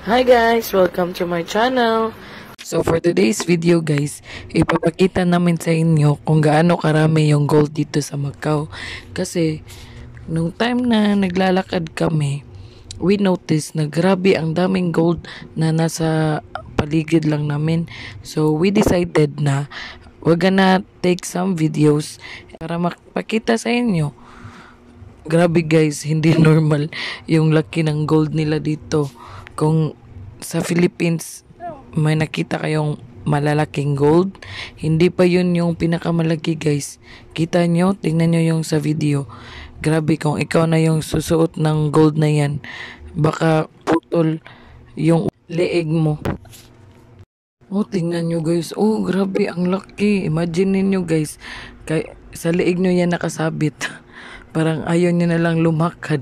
Hi guys! Welcome to my channel! So for today's video guys, ipapakita namin sa inyo kung gaano karami yung gold dito sa Macau. Kasi nung time na naglalakad kami, we noticed na grabe ang daming gold na nasa paligid lang namin. So we decided na we're gonna take some videos para makapakita sa inyo. Grabe guys, hindi normal yung laki ng gold nila dito. Kung sa Philippines may nakita kayong malalaking gold, hindi pa yun yung pinakamalaki guys. Kita nyo, tingnan nyo yung sa video. Grabe, kung ikaw na yung susuot ng gold na yan, baka putol yung leeg mo. Oh, tingnan nyo guys. Oh, grabe, ang laki. Imagine niyo guys, sa leeg nyo yan nakasabit. Parang ayaw nyo na lang lumakad.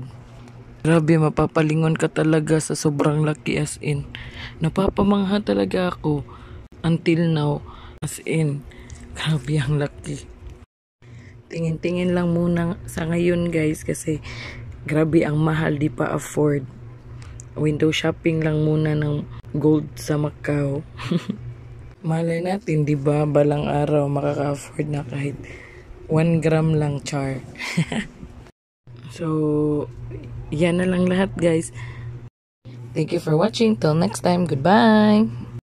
Grabe, mapapalingon ka talaga sa sobrang laki as in. Napapamangha talaga ako until now as in. Grabe ang laki. Tingin-tingin lang muna sa ngayon guys kasi grabe ang mahal, di pa afford. Window shopping lang muna ng gold sa Macau. Malay natin, di ba, balang araw makaka-afford na kahit 1 gram lang, char. So, yan na lang lahat guys. Thank you for watching. Till next time. Goodbye.